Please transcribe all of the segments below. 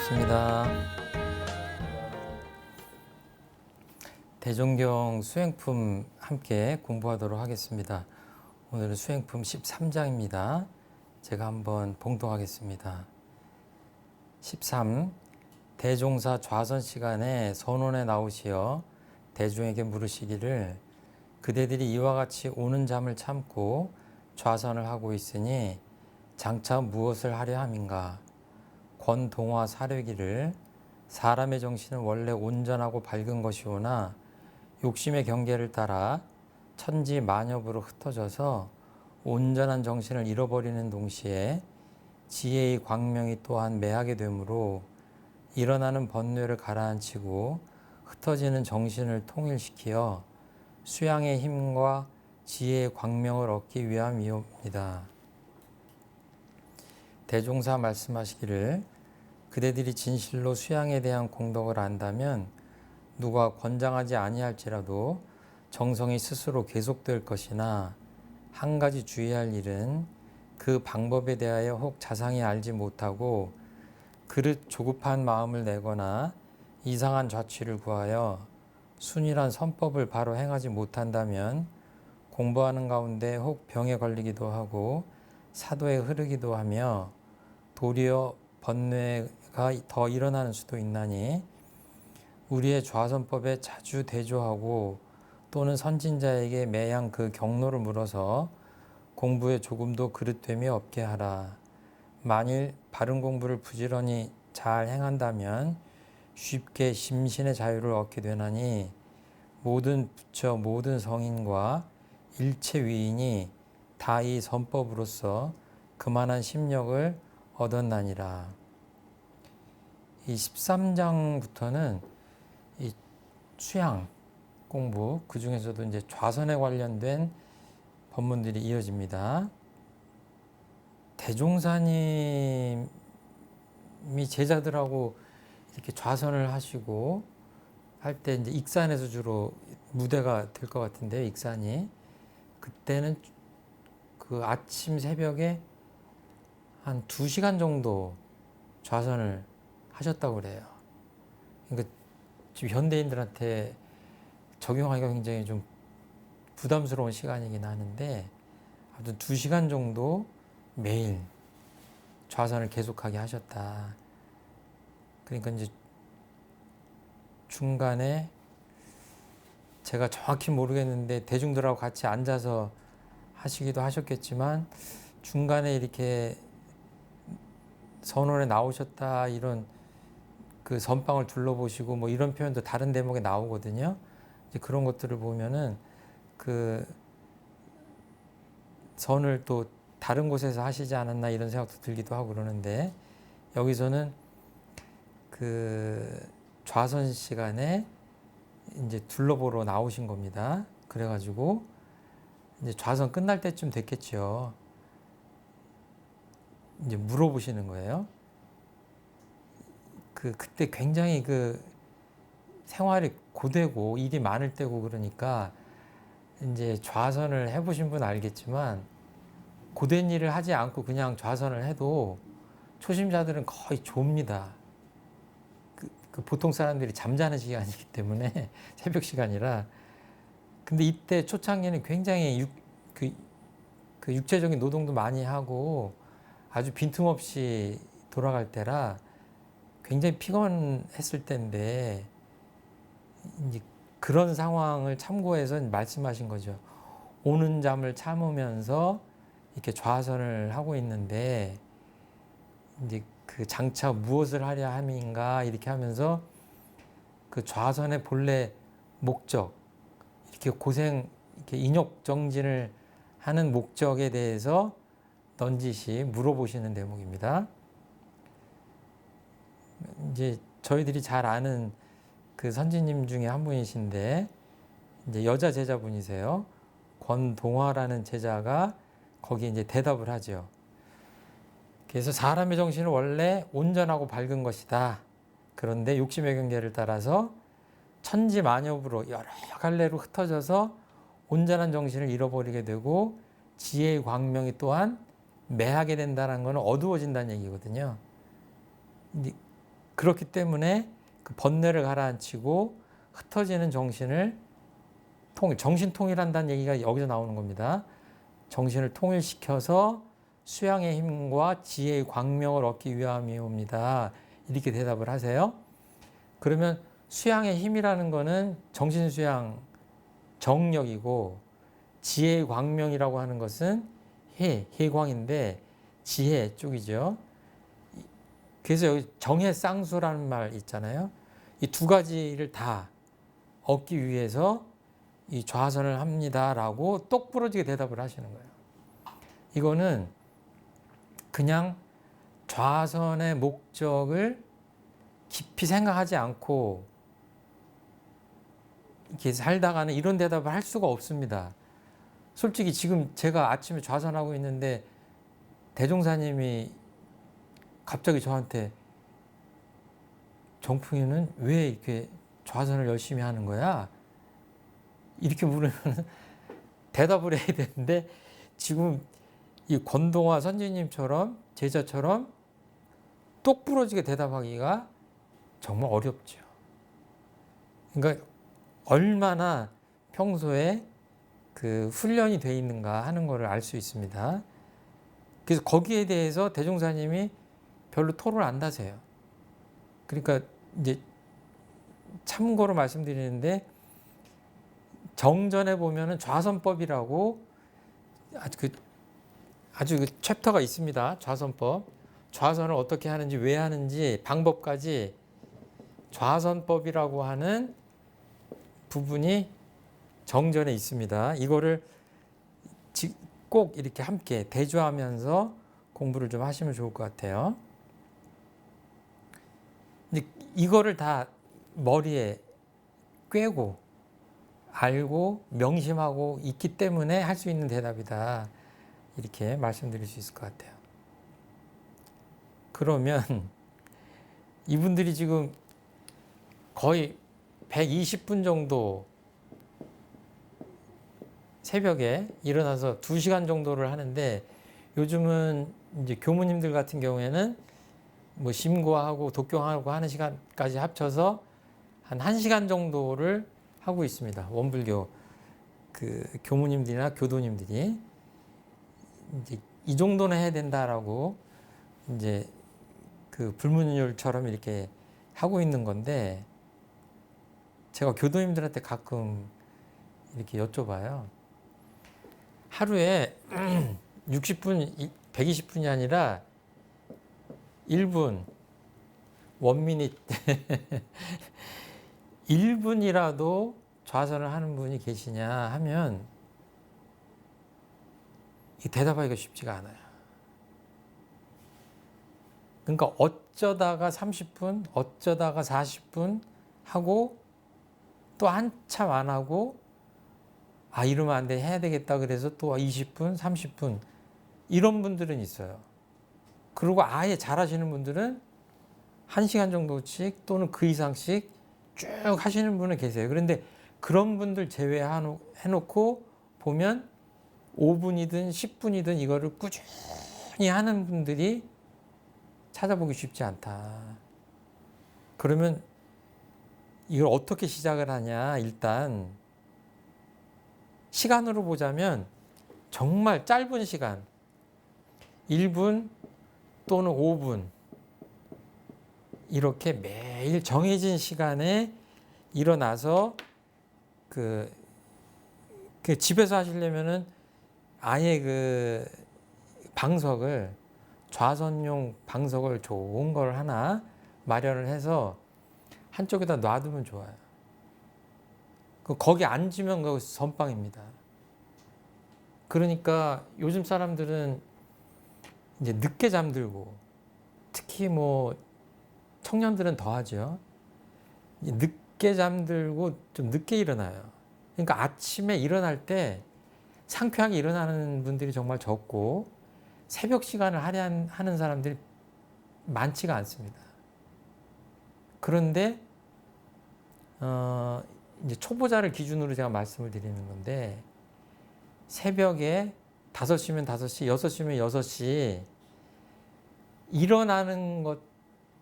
반갑습니다. 대종경 수행품 함께 공부하도록 하겠습니다. 오늘은 수행품 13장입니다. 제가 한번 봉독하겠습니다. 13. 대종사 좌선 시간에 선원에 나오시어 대중에게 물으시기를 그대들이 이와 같이 오는 잠을 참고 좌선을 하고 있으니 장차 무엇을 하려 함인가? 권동화 사례기를 사람의 정신은 원래 온전하고 밝은 것이오나 욕심의 경계를 따라 천지만엽으로 흩어져서 온전한 정신을 잃어버리는 동시에 지혜의 광명이 또한 매하게 되므로 일어나는 번뇌를 가라앉히고 흩어지는 정신을 통일시키어 수양의 힘과 지혜의 광명을 얻기 위함이옵니다. 대종사 말씀하시기를 그대들이 진실로 수양에 대한 공덕을 안다면 누가 권장하지 아니할지라도 정성이 스스로 계속될 것이나 한 가지 주의할 일은 그 방법에 대하여 혹 자상히 알지 못하고 그릇 조급한 마음을 내거나 이상한 좌취를 구하여 순이란 선법을 바로 행하지 못한다면 공부하는 가운데 혹 병에 걸리기도 하고 사도에 흐르기도 하며 도리어 번뇌가 더 일어나는 수도 있나니 우리의 좌선법에 자주 대조하고 또는 선진자에게 매양 그 경로를 물어서 공부에 조금도 그릇됨이 없게 하라. 만일 바른 공부를 부지런히 잘 행한다면 쉽게 심신의 자유를 얻게 되나니 모든 부처 모든 성인과 일체 위인이 다 이 선법으로서 그만한 심력을 얻었나니라. 이 13장부터는 이 수양 공부, 그 중에서도 이제 좌선에 관련된 법문들이 이어집니다. 대종사님이 제자들하고 이렇게 좌선을 하시고 할 때 이제 익산에서 주로 무대가 될 것 같은데요. 익산이 그때는 그 아침 새벽에 한 2시간 정도 좌선을 하셨다고 그래요. 그러니까 지금 현대인들한테 적용하기가 굉장히 좀 부담스러운 시간이긴 하는데 아무튼 2시간 정도 매일 좌선을 계속하게 하셨다. 그러니까 이제 중간에 제가 정확히 모르겠는데 대중들하고 같이 앉아서 하시기도 하셨겠지만 중간에 이렇게 선원에 나오셨다 이런 그 선방을 둘러보시고 뭐 이런 표현도 다른 대목에 나오거든요. 이제 그런 것들을 보면은 그 선을 또 다른 곳에서 하시지 않았나 이런 생각도 들기도 하고 그러는데 여기서는 그 좌선 시간에 이제 둘러보러 나오신 겁니다. 그래가지고 이제 좌선 끝날 때쯤 됐겠죠. 이제 물어보시는 거예요. 그때 굉장히 그 생활이 고되고 일이 많을 때고 그러니까 이제 좌선을 해보신 분 알겠지만 고된 일을 하지 않고 그냥 좌선을 해도 초심자들은 거의 졸립니다. 그 보통 사람들이 잠자는 시간이기 때문에 새벽 시간이라. 근데 이때 초창기는 굉장히 그 육체적인 노동도 많이 하고 아주 빈틈없이 돌아갈 때라 굉장히 피곤했을 때인데 이제 그런 상황을 참고해서 말씀하신 거죠. 오는 잠을 참으면서 이렇게 좌선을 하고 있는데 이제 그 장차 무엇을 하려 함인가 이렇게 하면서 그 좌선의 본래 목적 이렇게 이렇게 인욕정진을 하는 목적에 대해서 넌지시 물어보시는 대목입니다. 이제 저희들이 잘 아는 그 선지님 중에 한 분이신데 이제 여자 제자분이세요. 권동화라는 제자가 거기에 이제 대답을 하죠. 그래서 사람의 정신은 원래 온전하고 밝은 것이다. 그런데 욕심의 경계를 따라서 천지만엽으로 여러 갈래로 흩어져서 온전한 정신을 잃어버리게 되고 지혜의 광명이 또한 매하게 된다는 것은 어두워진다는 얘기거든요. 그렇기 때문에 그 번뇌를 가라앉히고 흩어지는 정신을 정신 통일한다는 얘기가 여기서 나오는 겁니다. 정신을 통일시켜서 수양의 힘과 지혜의 광명을 얻기 위함이옵니다. 이렇게 대답을 하세요. 그러면 수양의 힘이라는 거는 정신수양 정력이고, 지혜의 광명이라고 하는 것은 해광인데 지혜 쪽이죠. 그래서 여기 정해쌍수라는 말 있잖아요. 이 두 가지를 다 얻기 위해서 이 좌선을 합니다라고 똑부러지게 대답을 하시는 거예요. 이거는 그냥 좌선의 목적을 깊이 생각하지 않고 이렇게 살다가는 이런 대답을 할 수가 없습니다. 솔직히 지금 제가 아침에 좌선하고 있는데 대종사님이 갑자기 저한테 정풍이는 왜 이렇게 좌선을 열심히 하는 거야? 이렇게 물으면 대답을 해야 되는데 지금 이 권동화 선지님처럼 제자처럼 똑부러지게 대답하기가 정말 어렵죠. 그러니까 얼마나 평소에 그 훈련이 돼 있는가 하는 것을 알 수 있습니다. 그래서 거기에 대해서 대종사님이 별로 토를 안 다세요. 그러니까 이제 참고로 말씀드리는데 정전에 보면은 좌선법이라고 아주 그 챕터가 있습니다. 좌선법. 좌선을 어떻게 하는지 왜 하는지 방법까지 좌선법이라고 하는 부분이 정전에 있습니다. 이거를 꼭 이렇게 함께 대조하면서 공부를 좀 하시면 좋을 것 같아요. 이거를 다 머리에 꿰고 알고 명심하고 있기 때문에 할 수 있는 대답이다. 이렇게 말씀드릴 수 있을 것 같아요. 그러면 이분들이 지금 거의 120분 정도 새벽에 일어나서 2시간 정도를 하는데, 요즘은 이제 교무님들 같은 경우에는 뭐 심고하고 독경하고 하는 시간까지 합쳐서 한 1시간 정도를 하고 있습니다. 원불교 그 교무님들이나 교도님들이 이제 이 정도는 해야 된다라고 이제 그 불문율처럼 이렇게 하고 있는 건데, 제가 교도님들한테 가끔 이렇게 여쭤봐요. 하루에 60분, 120분이 아니라 1분, 원미닛 1분이라도 좌선을 하는 분이 계시냐 하면 이 대답하기가 쉽지가 않아요. 그러니까 어쩌다가 30분, 어쩌다가 40분 하고 또 한참 안 하고 이러면 안 돼, 해야 되겠다 그래서 또 20분, 30분 이런 분들은 있어요. 그리고 아예 잘하시는 분들은 1시간 정도씩 또는 그 이상씩 쭉 하시는 분은 계세요. 그런데 그런 분들 제외해놓고 보면 5분이든 10분이든 이거를 꾸준히 하는 분들이 찾아보기 쉽지 않다. 그러면 이걸 어떻게 시작을 하냐? 일단 시간으로 보자면 정말 짧은 시간, 1분 또는 5분 이렇게 매일 정해진 시간에 일어나서 그 집에서 하시려면은 아예 그 방석을, 좌선용 방석을 좋은 걸 하나 마련을 해서 한쪽에다 놔두면 좋아요. 거기 앉으면 그 선빵입니다. 그러니까 요즘 사람들은 이제 늦게 잠들고, 특히 뭐 청년들은 더 하죠. 늦게 잠들고 좀 늦게 일어나요. 그러니까 아침에 일어날 때 상쾌하게 일어나는 분들이 정말 적고, 새벽 시간을 할애하는 사람들이 많지가 않습니다. 그런데 이제 초보자를 기준으로 제가 말씀을 드리는 건데, 새벽에 5시면 5시, 6시면 6시 일어나는 것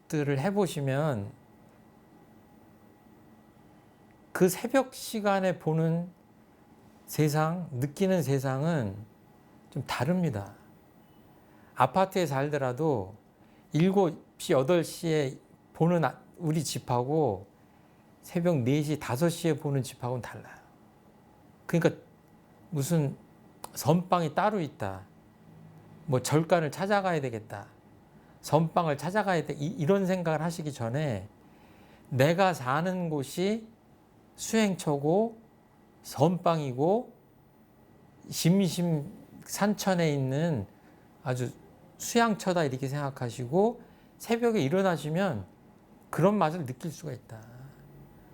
것들을 해보시면 그 새벽 시간에 보는 세상, 느끼는 세상은 좀 다릅니다. 아파트에 살더라도 7시, 8시에 보는 우리 집하고 새벽 4시, 5시에 보는 집하고는 달라요. 그러니까 무슨 선방이 따로 있다. 뭐 절간을 찾아가야 되겠다. 선방을 찾아가야 돼. 이런 생각을 하시기 전에 내가 사는 곳이 수행처고 선방이고 심심 산천에 있는 아주 수양처다 이렇게 생각하시고 새벽에 일어나시면 그런 맛을 느낄 수가 있다.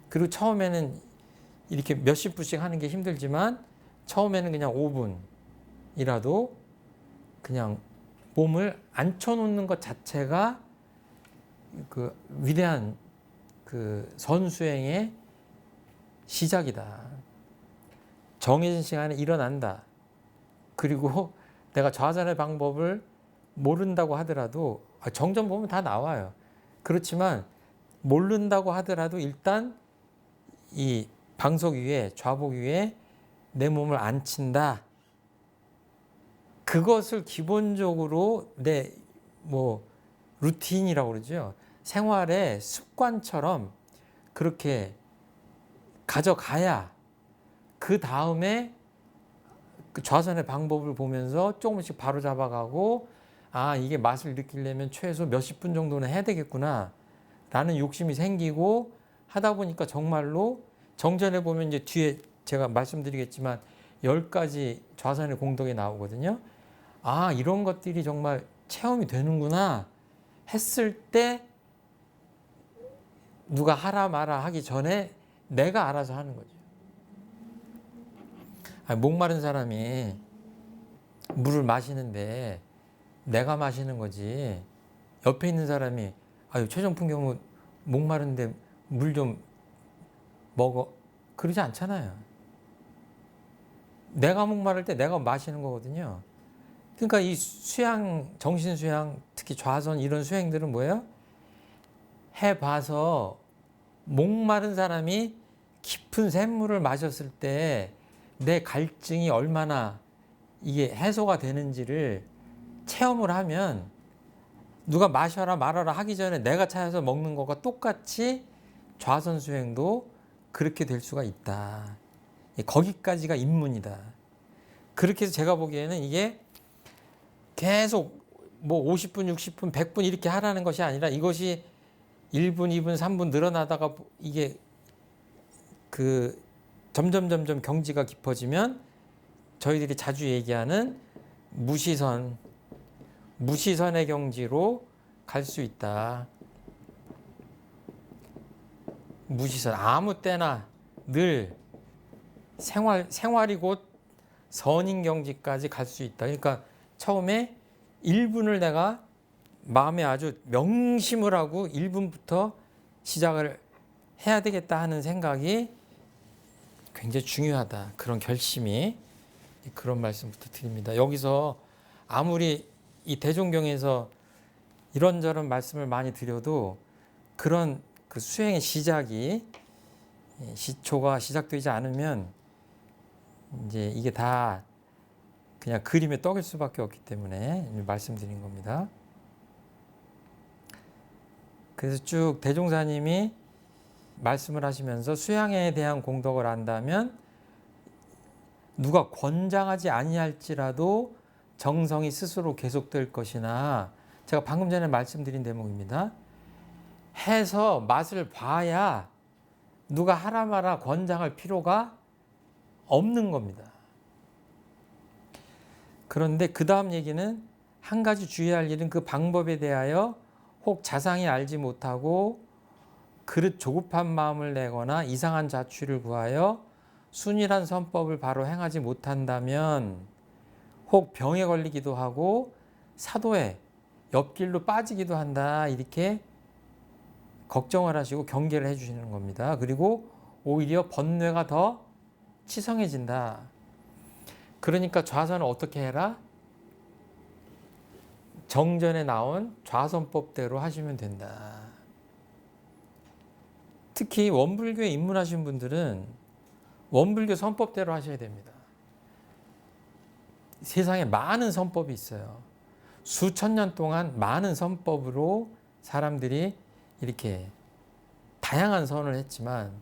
그리고 처음에는 이렇게 몇십 분씩 하는 게 힘들지만 처음에는 그냥 5분이라도 그냥 몸을 앉혀놓는 것 자체가 그 위대한 그 선수행의 시작이다. 정해진 시간에 일어난다. 그리고 내가 좌선의 방법을 모른다고 하더라도 정전 보면 다 나와요. 그렇지만 모른다고 하더라도 일단 이 방석 위에 좌복 위에 내 몸을 앉힌다. 그것을 기본적으로 내 뭐 루틴이라고 그러죠. 생활의 습관처럼 그렇게 가져가야 그 다음에 그 좌선의 방법을 보면서 조금씩 바로 잡아가고 아 이게 맛을 느끼려면 최소 몇십 분 정도는 해야 되겠구나 라는 욕심이 생기고 하다 보니까 정말로 정전에 보면 이제 뒤에 제가 말씀드리겠지만 10가지 좌선의 공덕이 나오거든요. 아 이런 것들이 정말 체험이 되는구나 했을 때 누가 하라 마라 하기 전에 내가 알아서 하는 거죠. 목마른 사람이 물을 마시는데 내가 마시는 거지 옆에 있는 사람이 아유 최정품 경우 목마른데 물 좀 먹어 그러지 않잖아요. 내가 목마를 때 내가 마시는 거거든요. 그러니까 이 수양, 정신 수양, 특히 좌선 이런 수행들은 뭐예요? 해봐서 목마른 사람이 깊은 샘물을 마셨을 때 내 갈증이 얼마나 이게 해소가 되는지를 체험을 하면 누가 마셔라 말아라 하기 전에 내가 찾아서 먹는 것과 똑같이 좌선 수행도 그렇게 될 수가 있다. 거기까지가 입문이다. 그렇게 해서 제가 보기에는 이게 계속 뭐 50분, 60분, 100분 이렇게 하라는 것이 아니라 이것이 1분, 2분, 3분 늘어나다가 이게 그 점점 경지가 깊어지면 저희들이 자주 얘기하는 무시선의 경지로 갈 수 있다. 무시선 아무 때나 늘 생활이 곧 선인 경지까지 갈 수 있다. 그러니까 처음에 1분을 내가 마음에 아주 명심을 하고 1분부터 시작을 해야 되겠다 하는 생각이 굉장히 중요하다. 그런 결심이 그런 말씀부터 드립니다. 여기서 아무리 이 대종경에서 이런저런 말씀을 많이 드려도 그런 그 수행의 시작이 시초가 시작되지 않으면 이제 이게 다 그냥 그림의 떡일 수밖에 없기 때문에 말씀드린 겁니다. 그래서 쭉 대종사님이 말씀을 하시면서 수양에 대한 공덕을 안다면 누가 권장하지 아니할지라도 정성이 스스로 계속될 것이나 제가 방금 전에 말씀드린 대목입니다. 해서 맛을 봐야 누가 하라 마라 권장할 필요가 없는 겁니다. 그런데 그 다음 얘기는 한 가지 주의할 일은 그 방법에 대하여 혹 자상히 알지 못하고 그릇 조급한 마음을 내거나 이상한 자취를 구하여 순일한 선법을 바로 행하지 못한다면 혹 병에 걸리기도 하고 사도에 옆길로 빠지기도 한다 이렇게 걱정을 하시고 경계를 해주시는 겁니다. 그리고 오히려 번뇌가 더 치성해진다. 그러니까 좌선을 어떻게 해라? 정전에 나온 좌선법대로 하시면 된다. 특히 원불교에 입문하신 분들은 원불교 선법대로 하셔야 됩니다. 세상에 많은 선법이 있어요. 수천 년 동안 많은 선법으로 사람들이 이렇게 다양한 선을 했지만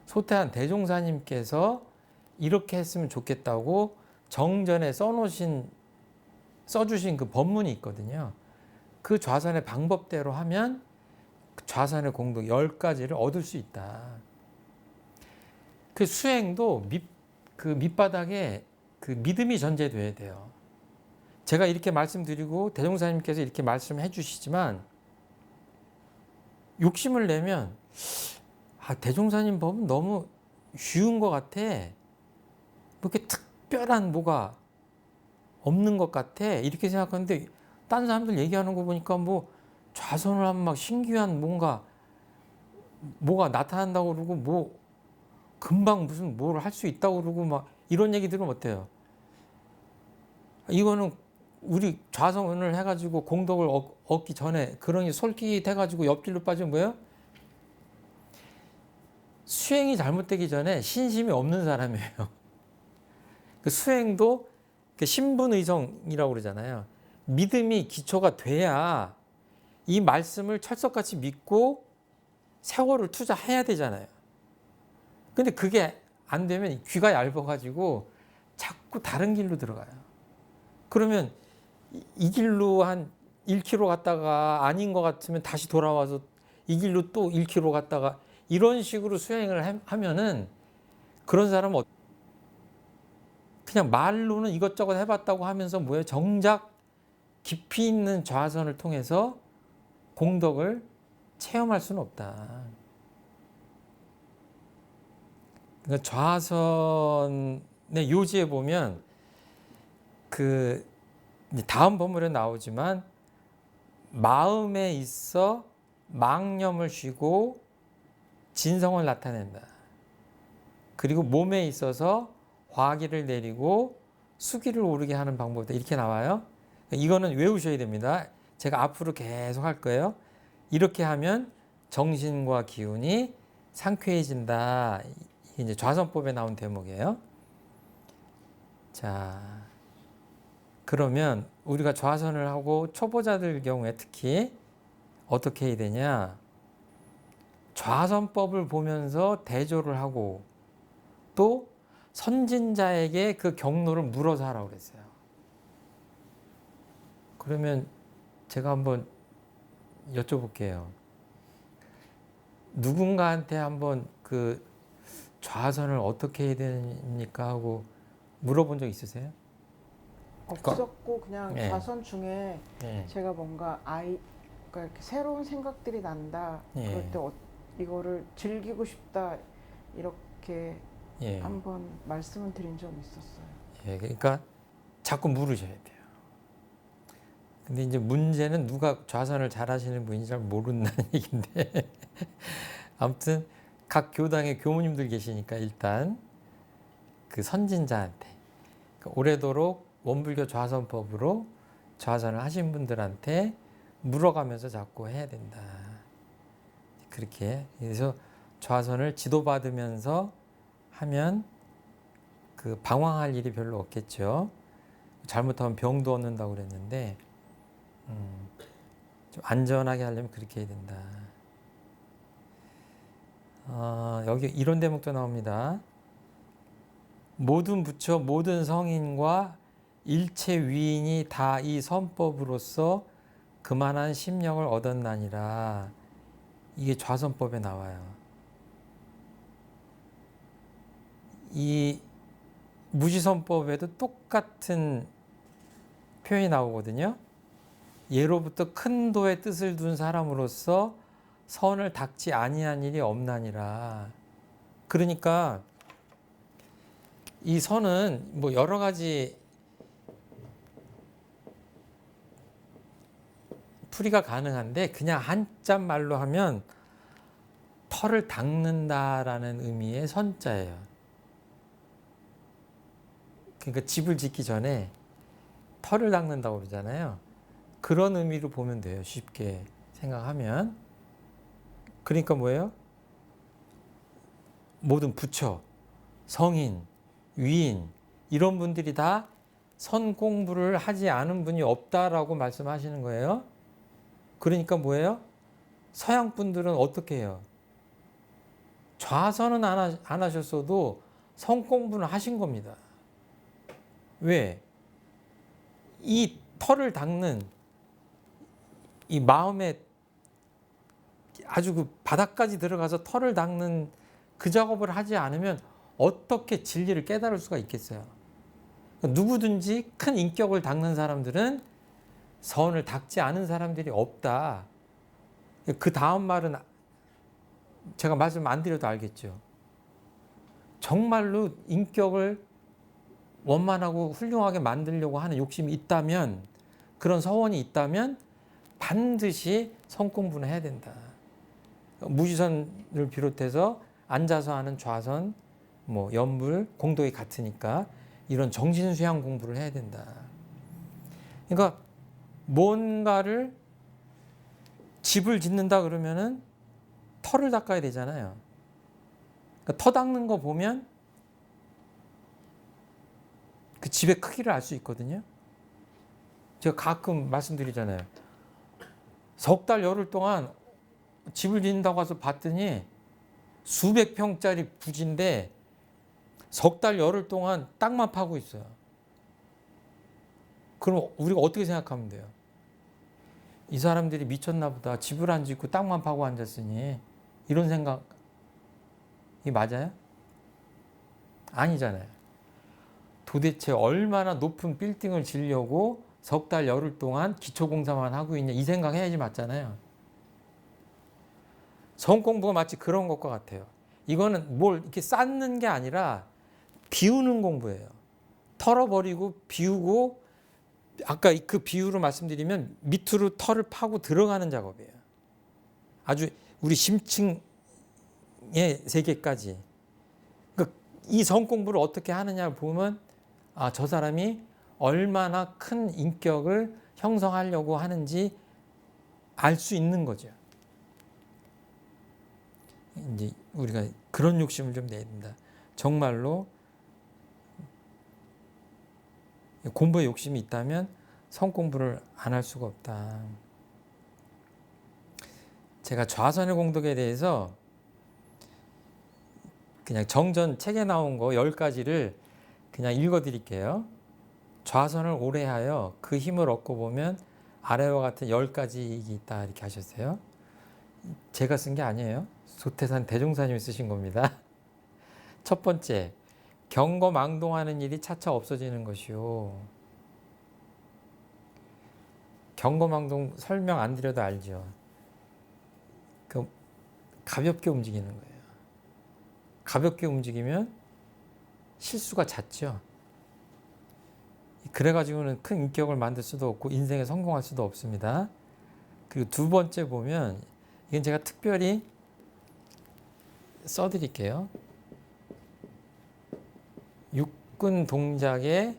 소태한 대종사님께서 이렇게 했으면 좋겠다고 정전에 써주신 그 법문이 있거든요. 그 좌선의 방법대로 하면 좌선의 공덕 10가지를 얻을 수 있다. 그 수행도 그 밑바닥에 그 믿음이 전제돼야 돼요. 제가 이렇게 말씀드리고 대종사님께서 이렇게 말씀해 주시지만 욕심을 내면 대종사님 법은 너무 쉬운 것 같아. 뭐 이렇게 특별한 뭐가 없는 것 같아. 이렇게 생각하는데 딴 사람들 얘기하는 거 보니까 뭐 좌선을 하면 막 신기한 뭐가 나타난다고 그러고 뭐 금방 무슨 뭘 할 수 있다고 그러고 막 이런 얘기 들으면 어때요? 이거는 우리 좌선을 해가지고 공덕을 얻기 전에 그러니 솔깃해가지고 옆길로 빠지면 뭐예요? 수행이 잘못되기 전에 신심이 없는 사람이에요. 그 수행도 신분의성이라고 그러잖아요. 믿음이 기초가 돼야 이 말씀을 철석같이 믿고 세월을 투자해야 되잖아요. 근데 그게 안 되면 귀가 얇아가지고 자꾸 다른 길로 들어가요. 그러면 이 길로 한 1km 갔다가 아닌 것 같으면 다시 돌아와서 이 길로 또 1km 갔다가 이런 식으로 수행을 하면은 그런 사람은 그냥 말로는 이것저것 해봤다고 하면서 뭐예요? 정작 깊이 있는 좌선을 통해서 공덕을 체험할 수는 없다. 그러니까 좌선의 요지에 보면 그 다음 법문에 나오지만 마음에 있어 망념을 쉬고 진성을 나타낸다. 그리고 몸에 있어서 화기를 내리고 수기를 오르게 하는 방법이다. 이렇게 나와요. 이거는 외우셔야 됩니다. 제가 앞으로 계속 할 거예요. 이렇게 하면 정신과 기운이 상쾌해진다. 이게 이제 좌선법에 나온 대목이에요. 자, 그러면 우리가 좌선을 하고 초보자들 경우에 특히 어떻게 해야 되냐? 좌선법을 보면서 대조를 하고 또 선진자에게 그 경로를 물어서 하라고 그랬어요. 그러면 제가 한번 여쭤볼게요. 누군가한테 한번 그 좌선을 어떻게 해야 됩니까 하고 물어본 적 있으세요? 없었고 그냥 네. 좌선 중에 네. 제가 뭔가 그러니까 이렇게 새로운 생각들이 난다. 네. 그럴 때 이거를 즐기고 싶다 이렇게 예. 한번 말씀을 드린 적이 있었어요. 예, 그러니까 자꾸 물으셔야 돼요. 근데 이제 문제는 누가 좌선을 잘 하시는 분인지 잘 모른다는 얘기인데 아무튼 각 교당에 교무님들 계시니까 일단 그 선진자한테 그러니까 오래도록 원불교 좌선법으로 좌선을 하신 분들한테 물어가면서 자꾸 해야 된다. 그렇게 그래서 좌선을 지도받으면서 하면 그 방황할 일이 별로 없겠죠. 잘못하면 병도 얻는다고 그랬는데 좀 안전하게 하려면 그렇게 해야 된다. 여기 이런 대목도 나옵니다. 모든 부처 모든 성인과 일체 위인이 다 이 선법으로서 그만한 심령을 얻었나니라. 이게 좌선법에 나와요. 이 무지선법에도 똑같은 표현이 나오거든요. 예로부터 큰 도의 뜻을 둔 사람으로서 선을 닦지 아니한 일이 없나니라. 그러니까 이 선은 뭐 여러 가지 풀이가 가능한데 그냥 한자 말로 하면 털을 닦는다라는 의미의 선자예요. 그러니까 집을 짓기 전에 털을 닦는다고 그러잖아요. 그런 의미로 보면 돼요. 쉽게 생각하면. 그러니까 뭐예요? 모든 부처, 성인, 위인 이런 분들이 다 선 공부를 하지 않은 분이 없다라고 말씀하시는 거예요. 그러니까 뭐예요? 서양 분들은 어떻게 해요? 좌선은 안 하셨어도 선 공부는 하신 겁니다. 왜? 이 털을 닦는 이 마음에 아주 그 바닥까지 들어가서 털을 닦는 그 작업을 하지 않으면 어떻게 진리를 깨달을 수가 있겠어요? 누구든지 큰 인격을 닦는 사람들은 선을 닦지 않은 사람들이 없다. 그 다음 말은 제가 말씀 안 드려도 알겠죠. 정말로 인격을 원만하고 훌륭하게 만들려고 하는 욕심이 있다면, 그런 서원이 있다면 반드시 성공부는 해야 된다. 무지선을 비롯해서 앉아서 하는 좌선, 뭐 연불, 공덕이 같으니까 이런 정신수양 공부를 해야 된다. 그러니까 뭔가를 집을 짓는다 그러면은 터를 닦아야 되잖아요. 그러니까 터 닦는 거 보면 그 집의 크기를 알 수 있거든요. 제가 가끔 말씀드리잖아요. 석 달 열흘 동안 집을 짓는다고 해서 봤더니 수백 평짜리 부지인데 석 달 열흘 동안 땅만 파고 있어요. 그럼 우리가 어떻게 생각하면 돼요? 이 사람들이 미쳤나 보다. 집을 안 짓고 땅만 파고 앉았으니. 이런 생각이 맞아요? 아니잖아요. 도대체 얼마나 높은 빌딩을 지으려고 석 달 열흘 동안 기초공사만 하고 있냐, 이 생각 해야지 맞잖아요. 성공부가 마치 그런 것과 같아요. 이거는 뭘 이렇게 쌓는 게 아니라 비우는 공부예요. 털어버리고 비우고, 아까 그 비유로 말씀드리면 밑으로 털을 파고 들어가는 작업이에요. 아주 우리 심층의 세계까지. 그러니까 이 성공부를 어떻게 하느냐를 보면 저 사람이 얼마나 큰 인격을 형성하려고 하는지 알 수 있는 거죠. 이제 우리가 그런 욕심을 좀 내야 된다. 정말로 공부에 욕심이 있다면 성공부를 안 할 수가 없다. 제가 좌선의 공덕에 대해서 그냥 정전 책에 나온 거 10가지를 그냥 읽어 드릴게요. 좌선을 오래 하여 그 힘을 얻고 보면 아래와 같은 10가지가 있다, 이렇게 하셨어요. 제가 쓴 게 아니에요. 소태산 대종사님이 쓰신 겁니다. 첫 번째, 경거망동하는 일이 차차 없어지는 것이요. 경거망동 설명 안 드려도 알죠. 가볍게 움직이는 거예요. 가볍게 움직이면 실수가 잦죠. 그래가지고는 큰 인격을 만들 수도 없고 인생에 성공할 수도 없습니다. 그리고 두 번째 보면, 이건 제가 특별히 써드릴게요. 육군 동작의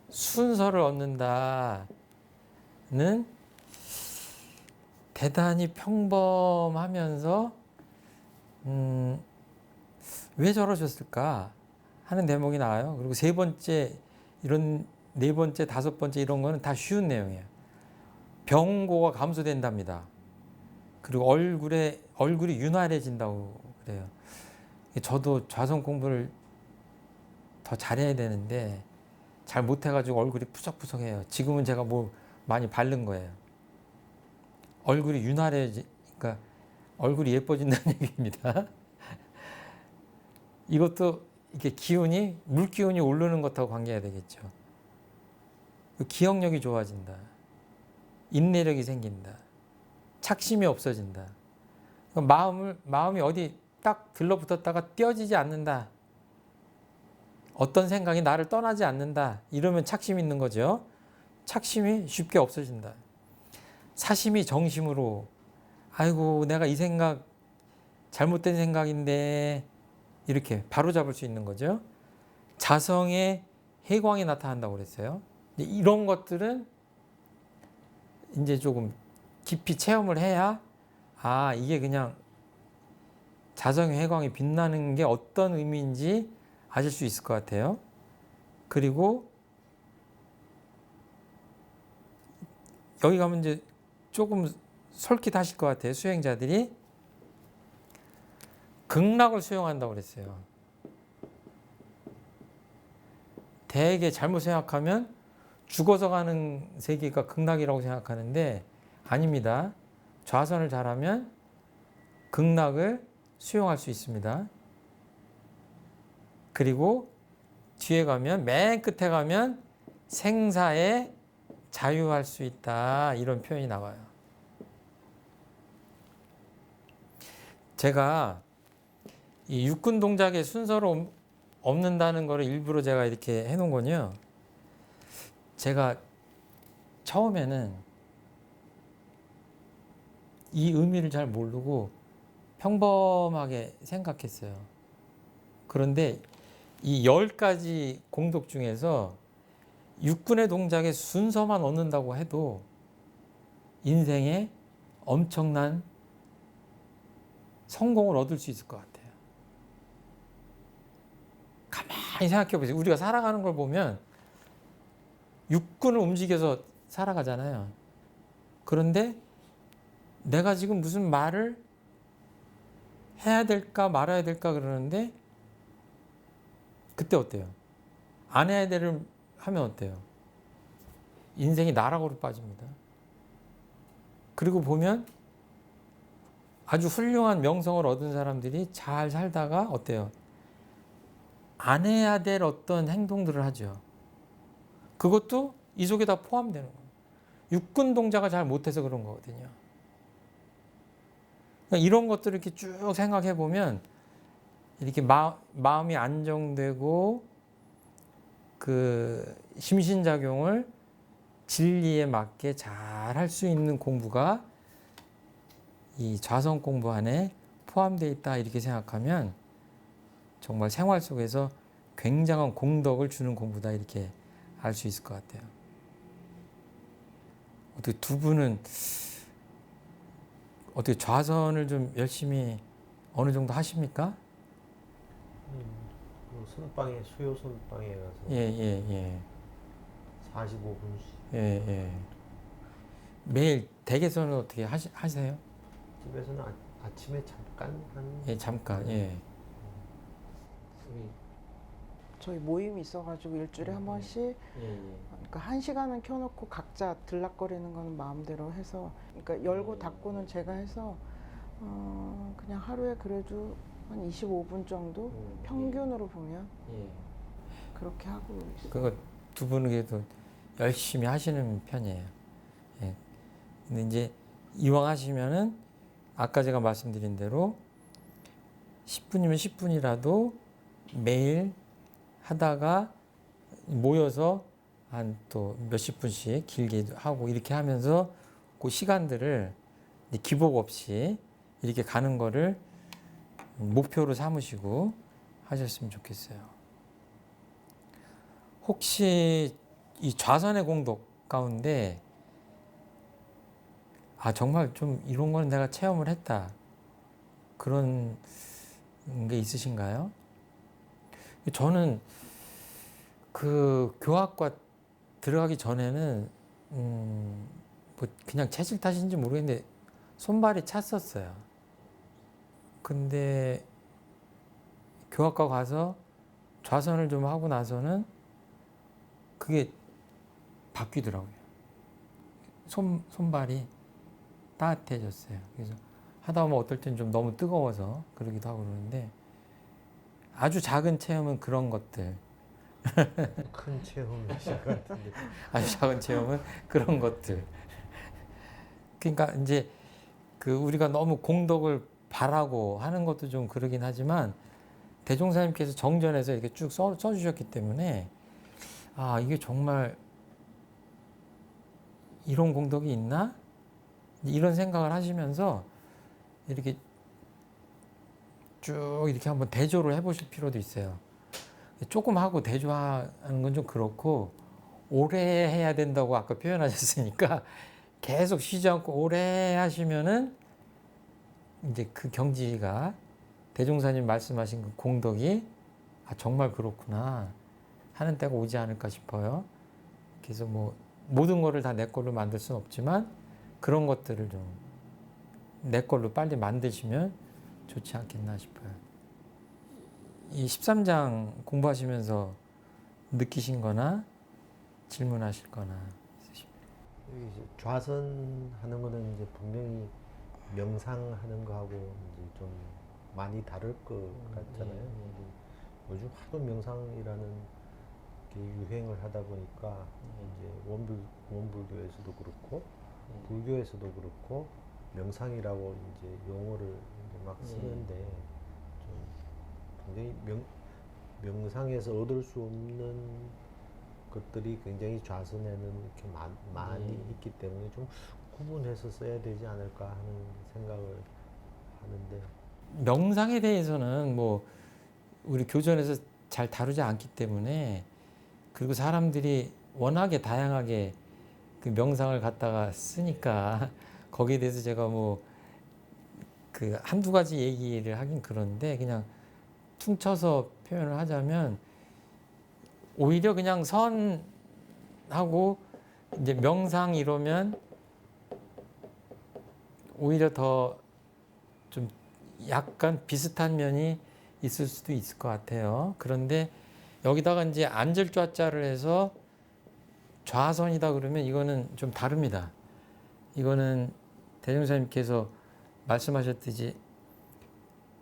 순서를 얻는다는 대단히 평범하면서 왜 저러셨을까 하는 대목이 나와요. 그리고 세 번째, 이런 네 번째, 다섯 번째 이런 거는 다 쉬운 내용이에요. 병고가 감소된답니다. 그리고 얼굴이 윤활해진다고 그래요. 저도 좌선 공부를 더 잘해야 되는데 잘 못해가지고 얼굴이 푸석푸석해요. 지금은 제가 뭐 많이 바른 거예요. 얼굴이 그러니까 얼굴이 예뻐진다는 얘기입니다. 이것도 이렇게 기운이, 물 기운이 오르는 것하고 관계가 되겠죠. 기억력이 좋아진다. 인내력이 생긴다. 착심이 없어진다. 마음이 어디 딱 들러붙었다가 떼어지지 않는다. 어떤 생각이 나를 떠나지 않는다. 이러면 착심이 있는 거죠. 착심이 쉽게 없어진다. 사심이 정심으로, 아이고 내가 이 생각 잘못된 생각인데, 이렇게 바로잡을 수 있는 거죠. 자성의 해광이 나타난다고 그랬어요. 이제 이런 것들은 이제 조금 깊이 체험을 해야 아, 이게 그냥 자성의 해광이 빛나는 게 어떤 의미인지 아실 수 있을 것 같아요. 그리고 여기 가면 이제 조금 솔깃하실 것 같아요. 수행자들이 극락을 수용한다고 그랬어요. 대개 잘못 생각하면 죽어서 가는 세계가 극락이라고 생각하는데 아닙니다. 좌선을 잘하면 극락을 수용할 수 있습니다. 그리고 뒤에 가면 맨 끝에 가면 생사에 자유할 수 있다 이런 표현이 나와요. 제가 이 육군 동작의 순서로 없는다는 거를 일부러 제가 이렇게 해놓은 건요. 제가 처음에는 이 의미를 잘 모르고 평범하게 생각했어요. 그런데 이 10가지 공덕 중에서 육군의 동작의 순서만 얻는다고 해도 인생에 엄청난 성공을 얻을 수 있을 것 같아요. 가만히 생각해 보세요. 우리가 살아가는 걸 보면 육군을 움직여서 살아가잖아요. 그런데 내가 지금 무슨 말을 해야 될까 말아야 될까 그러는데 그때 어때요? 안 해야 되를 하면 어때요? 인생이 나락으로 빠집니다. 그리고 보면 아주 훌륭한 명성을 얻은 사람들이 잘 살다가 어때요? 안 해야 될 어떤 행동들을 하죠. 그것도 이 속에 다 포함되는 거예요. 육군 동작을 잘 못해서 그런 거거든요. 그러니까 이런 것들을 이렇게 쭉 생각해 보면 이렇게 마음이 안정되고 그 심신작용을 진리에 맞게 잘 할 수 있는 공부가 이 좌선 공부 안에 포함되어 있다 이렇게 생각하면 정말 생활 속에서 굉장한 공덕을 주는 공부다 이렇게 알 수 있을 것 같아요. 어떻게 두 분은 어떻게 좌선을 좀 열심히 어느 정도 하십니까? 선방에 수요 선방에 가서 예. 45분씩 예. 매일 댁에서는 어떻게 하세요? 집에서는 아침에 잠깐 한 예, 잠깐. 예. 저희 모임이 있어가지고 일주일에 한 번씩 그러니까 1시간은 켜놓고 각자 들락거리는 거는 마음대로 해서 그러니까 열고 닫고는 제가 해서 그냥 하루에 그래도 한 25분 정도 평균으로 보면 그렇게 하고 있어요. 그거 두 분은 그래도 열심히 하시는 편이에요. 예. 근데 이제 이왕 하시면은 아까 제가 말씀드린 대로 10분이면 10분이라도 매일 하다가 모여서 한 또 몇십 분씩 길게 하고 이렇게 하면서 그 시간들을 기복 없이 이렇게 가는 거를 목표로 삼으시고 하셨으면 좋겠어요. 혹시 이 좌선의 공덕 가운데 아 정말 좀 이런 거는 내가 체험을 했다 그런 게 있으신가요? 저는 그 교학과 들어가기 전에는 뭐 그냥 체질 탓인지 모르겠는데 손발이 찼었어요. 근데 교학과 가서 좌선을 좀 하고 나서는 그게 바뀌더라고요. 손발이 따뜻해졌어요. 그래서 하다 보면 어떨 땐 좀 너무 뜨거워서 그러기도 하고 그러는데 아주 작은 체험은 그런 것들. 큰 체험이실 것 같은데. 아주 작은 체험은 그런 것들. 그러니까 이제 그 우리가 너무 공덕을 바라고 하는 것도 좀 그러긴 하지만 대종사님께서 정전에서 이렇게 쭉 써주셨기 때문에 아 이게 정말 이런 공덕이 있나? 이런 생각을 하시면서 이렇게 쭉 이렇게 한번 대조를 해보실 필요도 있어요. 조금 하고 대조하는 건 좀 그렇고 오래 해야 된다고 아까 표현하셨으니까 계속 쉬지 않고 오래 하시면은 이제 그 경지가 대종사님 말씀하신 그 공덕이 아 정말 그렇구나 하는 때가 오지 않을까 싶어요. 그래서 뭐 모든 거를 다 내 걸로 만들 수는 없지만 그런 것들을 좀 내 걸로 빨리 만드시면 좋지 않겠나 싶어요. 이 13장 공부하시면서 느끼신 거나 질문하실 거나 있으십니까? 이제 좌선하는 거는 이제 분명히 명상하는 거하고 이제 좀 많이 다를 것 같잖아요. 요즘 하도 명상이라는 게 유행을 하다 보니까 이제 원불교에서도 그렇고 불교에서도 그렇고 명상이라고 이제 용어를 이제 막 쓰는데 좀 굉장히 명상에서 얻을 수 없는 것들이 굉장히 좌선에는 이렇게 많이 있기 때문에 좀 구분해서 써야 되지 않을까 하는 생각을 하는데 명상에 대해서는 뭐 우리 교전에서 잘 다루지 않기 때문에 그리고 사람들이 워낙에 다양하게 그 명상을 갖다가 쓰니까 거기에 대해서 제가 뭐 그 한두 가지 얘기를 하긴 그런데 그냥 퉁쳐서 표현을 하자면 오히려 그냥 선하고 이제 명상 이러면 오히려 더 좀 약간 비슷한 면이 있을 수도 있을 것 같아요. 그런데 여기다가 이제 앉을 좌자를 해서 좌선이다 그러면 이거는 좀 다릅니다. 이거는 대종사님께서 말씀하셨듯이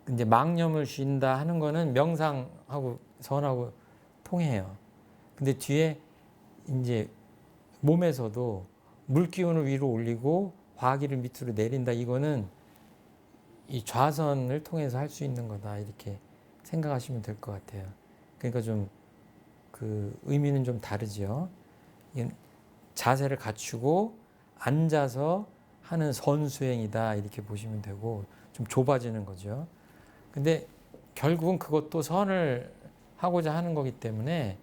이제 망념을 쉰다 하는 거는 명상하고 선하고 통해요. 근데 뒤에 이제 몸에서도 물 기운을 위로 올리고 화기를 밑으로 내린다. 이거는 이 좌선을 통해서 할 수 있는 거다. 이렇게 생각하시면 될 것 같아요. 그러니까 좀 그 의미는 좀 다르죠. 자세를 갖추고 앉아서 하는 선수행이다. 이렇게 보시면 되고 좀 좁아지는 거죠. 근데 결국은 그것도 선을 하고자 하는 거기 때문에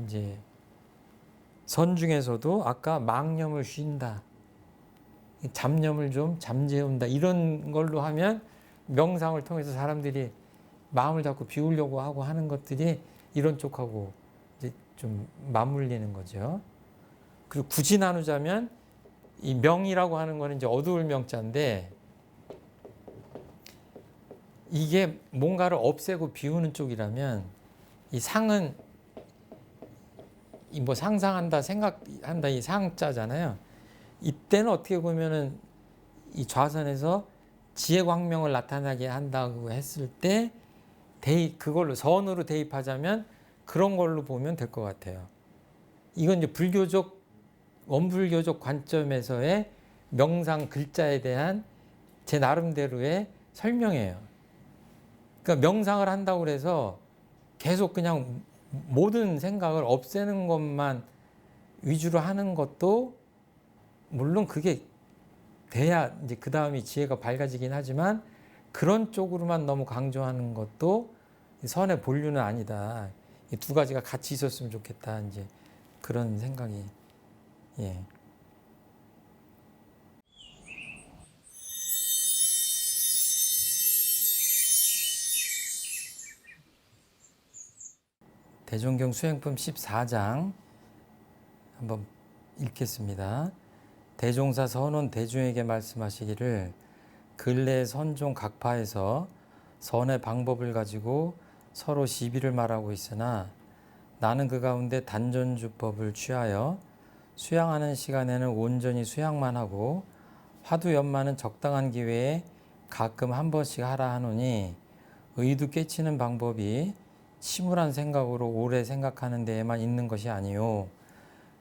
이제 선 중에서도 아까 망념을 쉰다. 잡념을 좀 잠재운다. 이런 걸로 하면 명상을 통해서 사람들이 마음을 자꾸 비우려고 하고 하는 것들이 이런 쪽하고 이제 좀 맞물리는 거죠. 그리고 굳이 나누자면 이 명이라고 하는 거는 이제 어두울 명자인데 이게 뭔가를 없애고 비우는 쪽이라면 이 상은 이 뭐 상상한다, 생각한다 이 상자잖아요. 이때는 어떻게 보면은 이 좌선에서 지혜 광명을 나타나게 한다고 했을 때 그걸로 선으로 대입하자면 그런 걸로 보면 될 것 같아요. 이건 이제 불교적 원불교적 관점에서의 명상 글자에 대한 제 나름대로의 설명이에요. 그러니까 명상을 한다고 해서 계속 그냥 모든 생각을 없애는 것만 위주로 하는 것도 물론 그게 돼야 이제 그 다음이 지혜가 밝아지긴 하지만 그런 쪽으로만 너무 강조하는 것도 선의 본류는 아니다. 이 두 가지가 같이 있었으면 좋겠다. 이제 그런 생각이 예. 대종경 수행품 14장 한번 읽겠습니다. 대종사 선원 대중에게 말씀하시기를 근래 선종 각파에서 선의 방법을 가지고 서로 시비를 말하고 있으나 나는 그 가운데 단전주법을 취하여 수양하는 시간에는 온전히 수양만 하고 화두연만은 적당한 기회에 가끔 한 번씩 하라 하노니 의도 깨치는 방법이 침울한 생각으로 오래 생각하는 데에만 있는 것이 아니요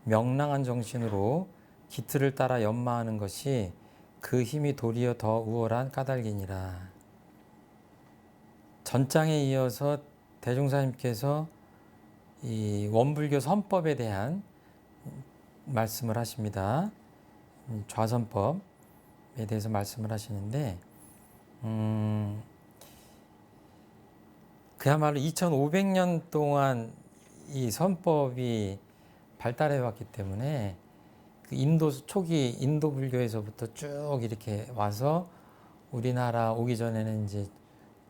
명랑한 정신으로 기틀을 따라 연마하는 것이 그 힘이 도리어 더 우월한 까닭이니라. 전장에 이어서 대종사님께서 이 원불교 선법에 대한 말씀을 하십니다. 좌선법에 대해서 말씀을 하시는데 그야말로 2500년 동안 이 선법이 발달해 왔기 때문에 그 인도 초기 인도 불교에서부터 쭉 이렇게 와서 우리나라 오기 전에는 이제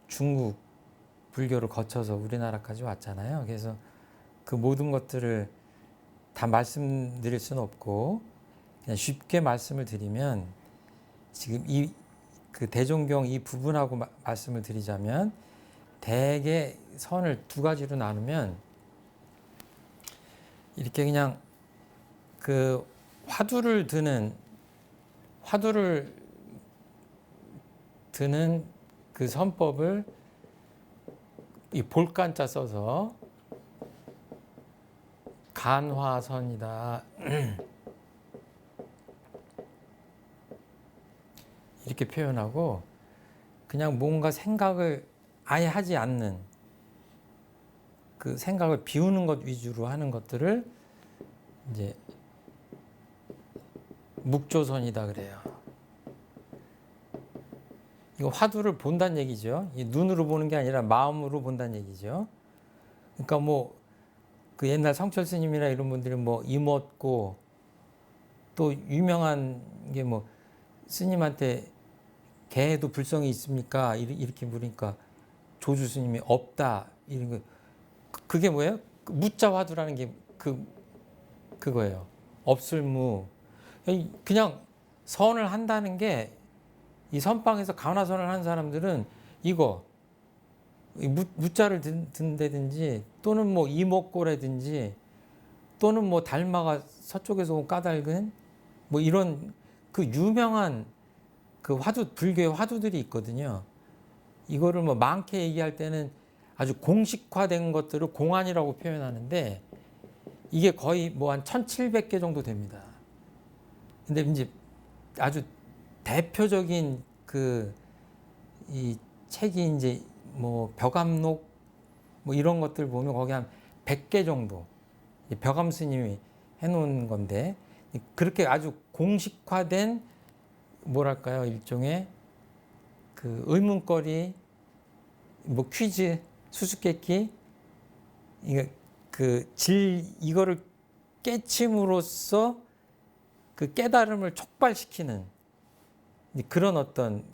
중국 불교를 거쳐서 우리나라까지 왔잖아요. 그래서 그 모든 것들을 다 말씀드릴 수는 없고 그냥 쉽게 말씀을 드리면 지금 이 그 대종경 이 부분하고 말씀을 드리자면 대개 선을 두 가지로 나누면 이렇게 그냥 그 화두를 드는 그 선법을 이 볼간자 써서 간화선이다 이렇게 표현하고 그냥 뭔가 생각을 아예 하지 않는 그 생각을 비우는 것 위주로 하는 것들을 이제 묵조선이다 그래요. 이거 화두를 본다는 얘기죠. 이 눈으로 보는 게 아니라 마음으로 본다는 얘기죠. 그러니까 뭐 그 옛날 성철 스님이나 이런 분들이 뭐 이모었고 또 유명한 게 뭐 스님한테 개에도 불성이 있습니까? 이렇게 물으니까 조주 스님이 없다. 이런 거 그게 뭐예요? 무자 화두라는 게 그거예요. 없을무. 그냥 선을 한다는 게 이 선방에서 간화선을 하는 사람들은 이거 무자를 든다든지 또는 뭐 이목고라든지 또는 뭐 달마가 서쪽에서 온 까닭은 뭐 이런 그 유명한 그 화두 불교의 화두들이 있거든요. 이거를 뭐 많게 얘기할 때는 아주 공식화된 것들을 공안이라고 표현하는데 이게 거의 뭐 한 1700개 정도 됩니다. 근데 이제 아주 대표적인 그 이 책이 이제 뭐 벽암록 뭐 이런 것들 보면 거기 한 100개 정도 벽암 스님이 해놓은 건데 그렇게 아주 공식화된 뭐랄까요 일종의 그 의문거리 뭐 퀴즈 수수께끼 이거를 깨침으로써 그 깨달음을 촉발시키는 그런 어떤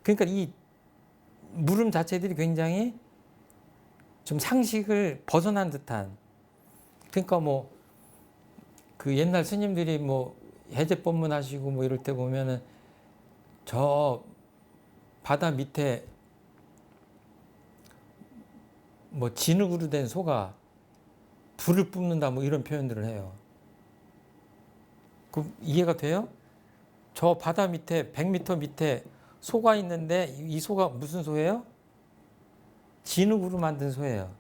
그러니까 이 물음 자체들이 굉장히 좀 상식을 벗어난 듯한 그러니까 뭐 그 옛날 스님들이 뭐 해제법문 하시고 뭐 이럴 때 보면은 저 바다 밑에 뭐 진흙으로 된 소가 불을 뿜는다 뭐 이런 표현들을 해요. 그 이해가 돼요? 저 바다 밑에 100m 밑에 소가 있는데 이 소가 무슨 소예요? 진흙으로 만든 소예요.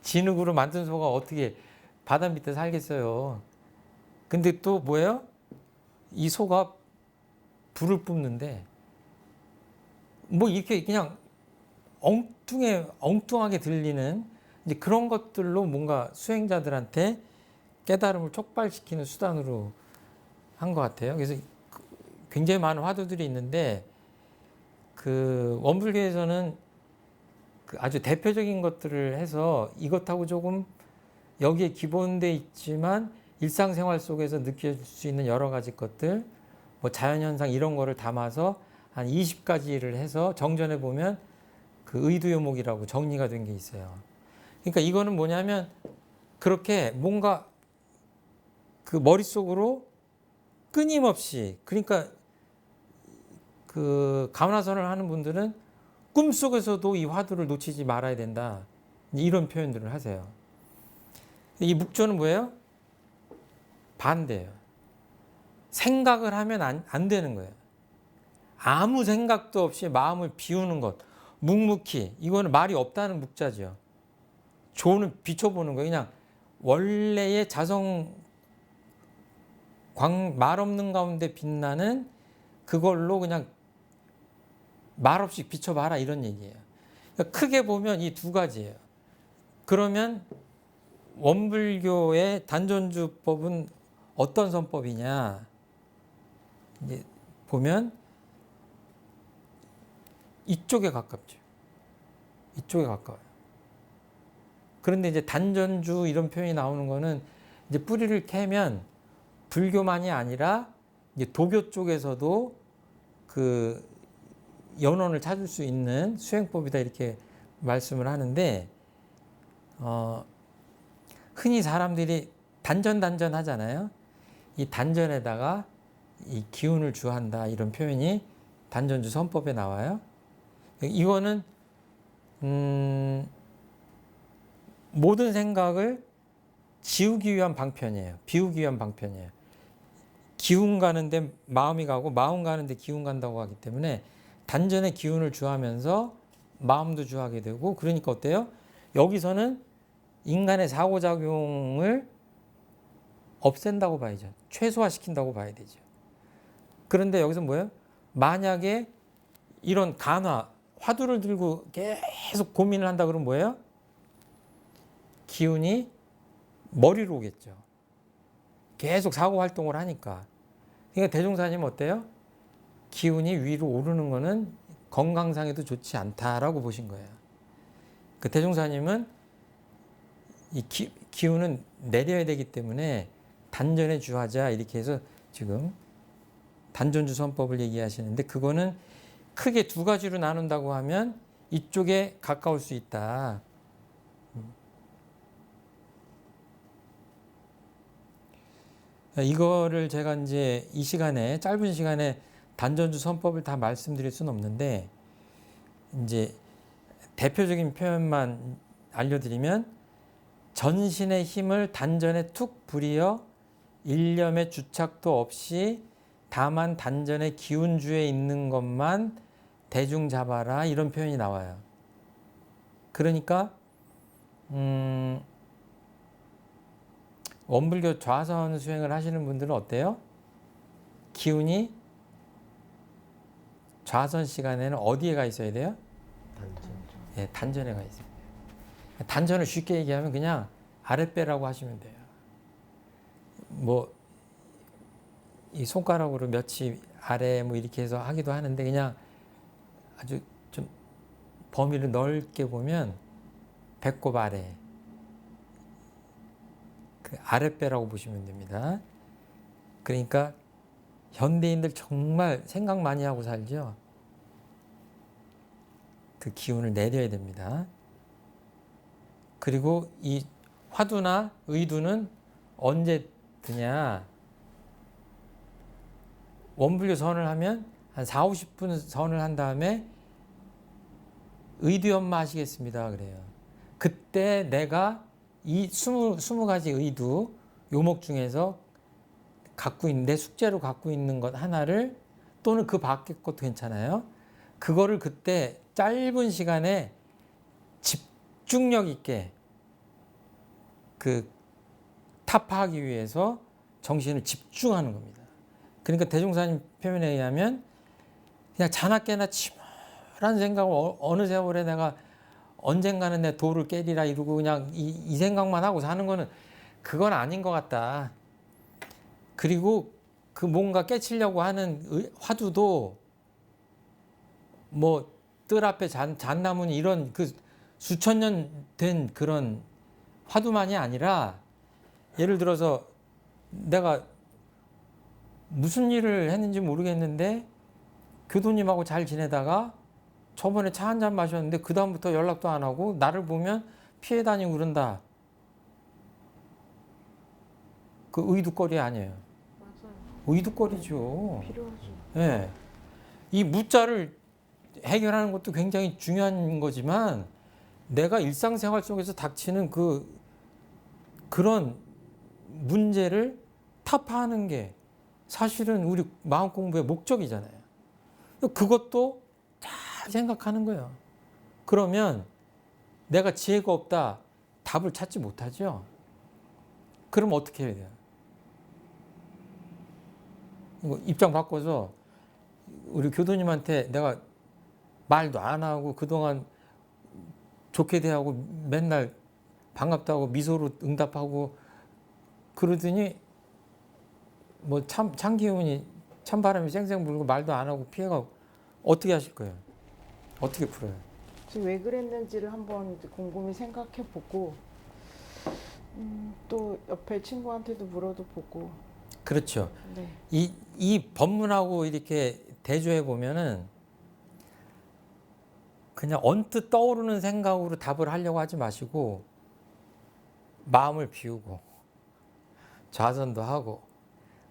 진흙으로 만든 소가 어떻게 바다 밑에 살겠어요? 근데 또 뭐예요? 이 소가 불을 뿜는데 뭐 이렇게 그냥 엉뚱하게 들리는 이제 그런 것들로 뭔가 수행자들한테 깨달음을 촉발시키는 수단으로 한 것 같아요. 그래서 굉장히 많은 화두들이 있는데 그 원불교에서는 그 아주 대표적인 것들을 해서 이것하고 조금 여기에 기본돼 있지만 일상생활 속에서 느낄 수 있는 여러 가지 것들 뭐 자연현상 이런 거를 담아서 한 20가지를 해서 정전해 보면 그 의두요목이라고 정리가 된 게 있어요. 그러니까 이거는 뭐냐면 그렇게 뭔가 그 머릿속으로 끊임없이 그러니까 그 가문화선을 하는 분들은 꿈속에서도 이 화두를 놓치지 말아야 된다. 이런 표현들을 하세요. 이 묵조는 뭐예요? 반대예요. 생각을 하면 안 되는 거예요. 아무 생각도 없이 마음을 비우는 것. 묵묵히. 이거는 말이 없다는 묵자죠. 조는 비춰보는 거예요. 그냥 원래의 말 없는 가운데 빛나는 그걸로 그냥 말 없이 비춰봐라 이런 얘기예요. 그러니까 크게 보면 이 두 가지예요. 그러면 원불교의 단전주법은 어떤 선법이냐? 이제 보면 이쪽에 가깝죠. 이쪽에 가까워요. 그런데 이제 단전주 이런 표현이 나오는 거는 이제 뿌리를 캐면 불교만이 아니라 이제 도교 쪽에서도 그 연원을 찾을 수 있는 수행법이다 이렇게 말씀을 하는데 흔히 사람들이 단전 하잖아요. 이 단전에다가 이 기운을 주한다 이런 표현이 단전주 선법에 나와요. 이거는 모든 생각을 지우기 위한 방편이에요. 비우기 위한 방편이에요. 기운 가는데 마음이 가고 마음 가는데 기운 간다고 하기 때문에 단전에 기운을 주하면서 마음도 주하게 되고 그러니까 어때요? 여기서는 인간의 상호작용을 없앤다고 봐야죠. 최소화시킨다고 봐야 되죠. 그런데 여기서 뭐예요? 만약에 이런 간화, 화두를 들고 계속 고민을 한다 그러면 뭐예요? 기운이 머리로 오겠죠. 계속 사고 활동을 하니까. 그러니까 대종사님 어때요? 기운이 위로 오르는 거는 건강상에도 좋지 않다라고 보신 거예요. 그 대종사님은 이 기운은 내려야 되기 때문에 단전에 주하자 이렇게 해서 지금 단전주 선법을 얘기하시는데 그거는 크게 두 가지로 나눈다고 하면 이쪽에 가까울 수 있다. 이거를 제가 이제 이 시간에 짧은 시간에 단전주 선법을 다 말씀드릴 수는 없는데 이제 대표적인 표현만 알려드리면 전신의 힘을 단전에 툭 부리어 일념의 주착도 없이 다만 단전의 기운주에 있는 것만 대중 잡아라 이런 표현이 나와요. 그러니까 원불교 좌선 수행을 하시는 분들은 어때요? 기운이 좌선 시간에는 어디에 가 있어야 돼요? 단전. 네, 단전에 가 있어야 돼요. 단전을 쉽게 얘기하면 그냥 아랫배라고 하시면 돼요. 뭐 이 손가락으로 며칠 아래 뭐 이렇게 해서 하기도 하는데 그냥 아주 좀 범위를 넓게 보면 배꼽 아래 그 아랫배라고 보시면 됩니다. 그러니까 현대인들 정말 생각 많이 하고 살죠. 그 기운을 내려야 됩니다. 그리고 이 화두나 의두는 언제 드냐? 원불교 선을 하면 한 4, 50분 선을 한 다음에 의두연마 하시겠습니다. 그래요. 그때 내가 이 20가지 의두 요목 중에서 갖고 있는 내 숙제로 갖고 있는 것 하나를 또는 그 밖의 것도 괜찮아요. 그거를 그때 짧은 시간에 집중력 있게 그 타파하기 위해서 정신을 집중하는 겁니다. 그러니까 대종사님 표현에 의하면 그냥 자나깨나 치밀한 생각을 어느 세월에 내가 언젠가는 내 도를 깨리라 이러고 그냥 이 생각만 하고 사는 거는 그건 아닌 것 같다. 그리고 그 뭔가 깨치려고 하는 화두도 뭐 뜰 앞에 잣나무니 이런 그 수천 년 된 그런 화두만이 아니라 예를 들어서 내가 무슨 일을 했는지 모르겠는데 교도님하고 잘 지내다가 저번에 차 한 잔 마셨는데 그 다음부터 연락도 안 하고 나를 보면 피해 다니고 그런다. 그 의두거리 아니에요. 맞아요. 의두거리죠. 필요하죠. 예. 이 무자를 해결하는 것도 굉장히 중요한 거지만 내가 일상생활 속에서 닥치는 그런 문제를 타파하는 게 사실은 우리 마음 공부의 목적이잖아요. 그것도 잘 생각하는 거예요. 그러면 내가 지혜가 없다, 답을 찾지 못하죠. 그럼 어떻게 해야 돼요? 입장 바꿔서 우리 교도님한테 내가 말도 안 하고 그동안 좋게 대하고 맨날 반갑다고 미소로 응답하고 그러더니 뭐 참기운이 찬바람이 쌩쌩 불고 말도 안 하고 피해가고 어떻게 하실 거예요? 어떻게 풀어요? 그래서 왜 그랬는지를 한번 이제 곰곰이 생각해 보고 또 옆에 친구한테도 물어도 보고. 그렇죠. 네. 이 법문하고 이렇게 대조해 보면은 그냥 언뜻 떠오르는 생각으로 답을 하려고 하지 마시고 마음을 비우고 좌선도 하고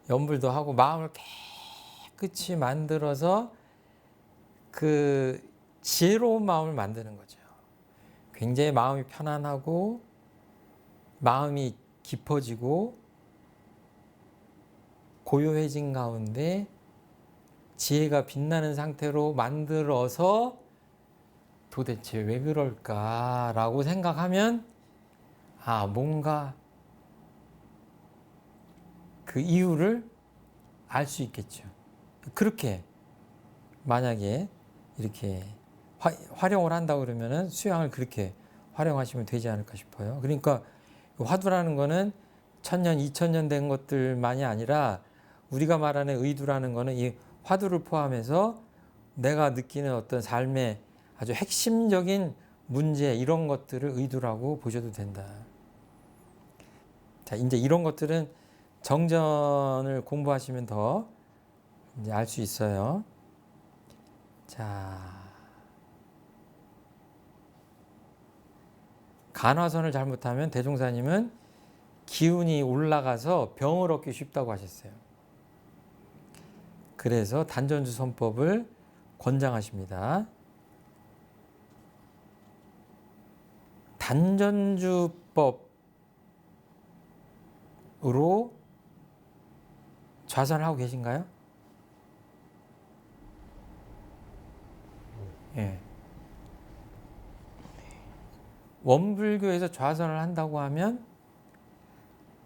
염불도 하고 마음을 깨끗이 만들어서 그 지혜로운 마음을 만드는 거죠. 굉장히 마음이 편안하고 마음이 깊어지고 고요해진 가운데 지혜가 빛나는 상태로 만들어서 도대체 왜 그럴까라고 생각하면 뭔가 그 이유를 알 수 있겠죠. 그렇게 만약에 이렇게 활용을 한다 그러면은 수양을 그렇게 활용하시면 되지 않을까 싶어요. 그러니까 화두라는 거는 1000년, 2000년 된 것들만이 아니라 우리가 말하는 의두라는 거는 이 화두를 포함해서 내가 느끼는 어떤 삶의 아주 핵심적인 문제 이런 것들을 의두라고 보셔도 된다. 자, 이제 이런 것들은 정전을 공부하시면 더 이제 알 수 있어요. 자, 간화선을 잘못하면 대종사님은 기운이 올라가서 병을 얻기 쉽다고 하셨어요. 그래서 단전주 선법을 권장하십니다. 단전주법으로 좌선을 하고 계신가요? 예. 원불교에서 좌선을 한다고 하면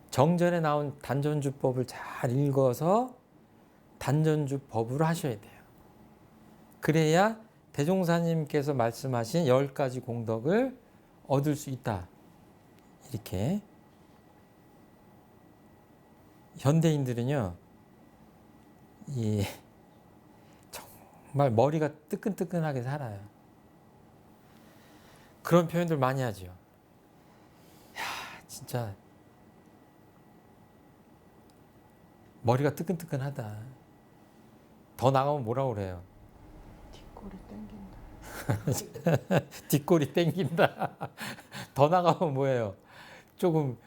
정전에 나온 단전주법을 잘 읽어서 단전주법으로 하셔야 돼요. 그래야 대종사님께서 말씀하신 10가지 공덕을 얻을 수 있다. 이렇게. 현대인들은요, 정말 머리가 뜨끈뜨끈하게 살아요. 그런 표현들 많이 하죠. 야, 진짜 머리가 뜨끈뜨끈하다. 더 나가면 뭐라고 그래요? 뒷골이 땡긴다. 뒷골이 땡긴다. 더 나가면 뭐예요? 조금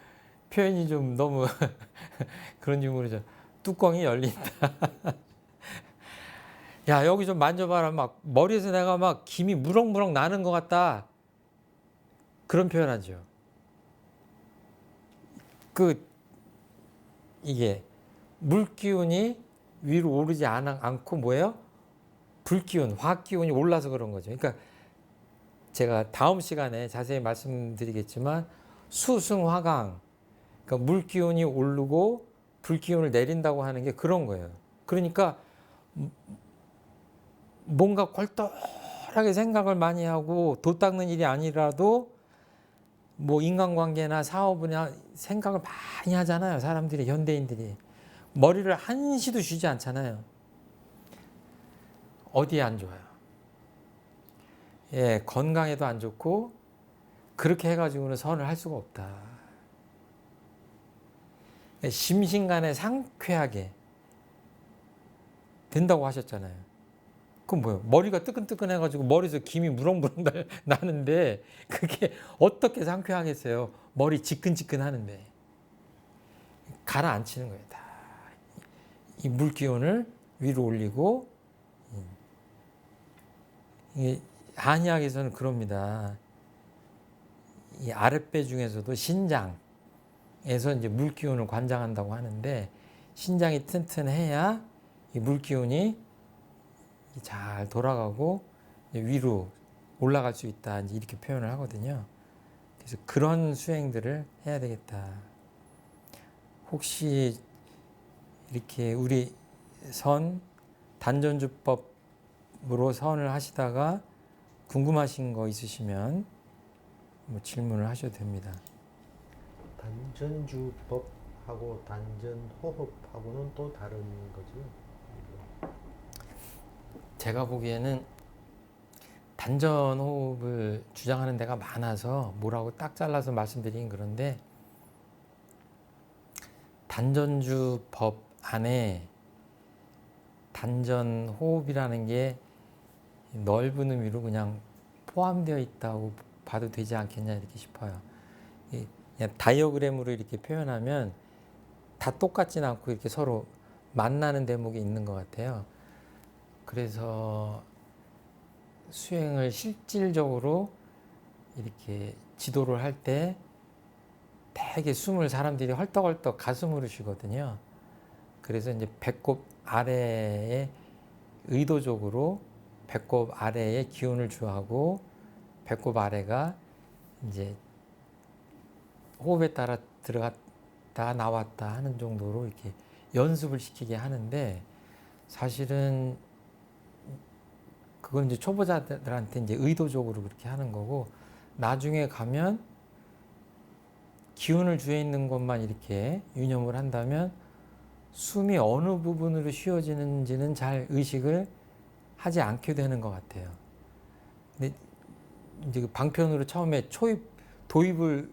표현이 좀 너무 그런 유머죠. 뚜껑이 열린다. 야, 여기 좀 만져봐라. 막 머리에서 내가 막 김이 무럭무럭 나는 것 같다. 그런 표현하죠. 이게 물기운이 위로 오르지 않고 뭐예요? 불기운, 화기운이 올라서 그런 거죠. 그러니까 제가 다음 시간에 자세히 말씀드리겠지만 수승화강, 그러니까 물기운이 오르고 불기운을 내린다고 하는 게 그런 거예요. 그러니까 뭔가 골똘하게 생각을 많이 하고 도 닦는 일이 아니라도 뭐 인간관계나 사업이나 생각을 많이 하잖아요. 사람들이, 현대인들이. 머리를 한시도 쉬지 않잖아요. 어디에 안 좋아요? 예, 건강에도 안 좋고 그렇게 해가지고는 선을 할 수가 없다. 심신간에 상쾌하게 된다고 하셨잖아요. 그럼 뭐예요? 머리가 뜨끈뜨끈해가지고 머리에서 김이 무럭무럭 나는데 그게 어떻게 상쾌하겠어요? 머리 지끈지끈 하는데. 가라앉히는 거예요. 다. 이 물기운을 위로 올리고, 이게 한의학에서는 그럽니다. 이 아랫배 중에서도 신장에서 이제 물기운을 관장한다고 하는데, 신장이 튼튼해야 이 물기운이 잘 돌아가고 위로 올라갈 수 있다. 이제 이렇게 표현을 하거든요. 그래서 그런 수행들을 해야 되겠다. 혹시 이렇게 우리 단전주법으로 선을 하시다가 궁금하신 거 있으시면 뭐 질문을 하셔도 됩니다. 단전주법하고 단전호흡하고는 또 다른 거죠? 제가 보기에는 단전 호흡을 주장하는 데가 많아서 뭐라고 딱 잘라서 말씀드리긴 그런데 단전주 법 안에 단전 호흡이라는 게 넓은 의미로 그냥 포함되어 있다고 봐도 되지 않겠냐 이렇게 싶어요. 그냥 다이어그램으로 이렇게 표현하면 다 똑같진 않고 이렇게 서로 만나는 대목이 있는 것 같아요. 그래서 수행을 실질적으로 이렇게 지도를 할 때 되게 숨을 사람들이 헐떡헐떡 가슴으로 쉬거든요. 그래서 이제 배꼽 아래에 의도적으로 배꼽 아래에 기운을 주하고 배꼽 아래가 이제 호흡에 따라 들어갔다 나왔다 하는 정도로 이렇게 연습을 시키게 하는데 사실은 그건 이제 초보자들한테 이제 의도적으로 그렇게 하는 거고 나중에 가면 기운을 주에 있는 것만 이렇게 유념을 한다면 숨이 어느 부분으로 쉬어지는지는 잘 의식을 하지 않게 되는 것 같아요. 근데 이제 그 방편으로 처음에 도입을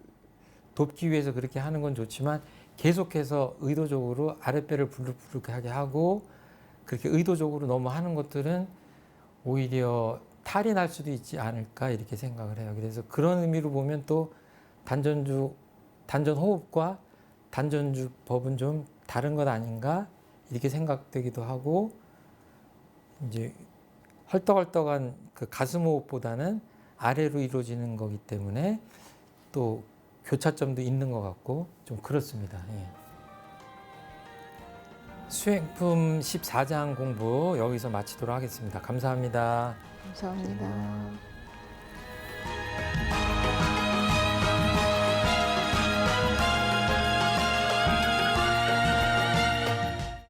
돕기 위해서 그렇게 하는 건 좋지만 계속해서 의도적으로 아랫배를 부르륵하게 하고 그렇게 의도적으로 너무 하는 것들은 오히려 탈이 날 수도 있지 않을까 이렇게 생각을 해요. 그래서 그런 의미로 보면 또 단전 호흡과 단전주 법은 좀 다른 것 아닌가 이렇게 생각되기도 하고 이제 헐떡헐떡한 그 가슴 호흡보다는 아래로 이루어지는 거기 때문에 또 교차점도 있는 것 같고 좀 그렇습니다. 예. 수행품 14장 공부 여기서 마치도록 하겠습니다. 감사합니다. 감사합니다.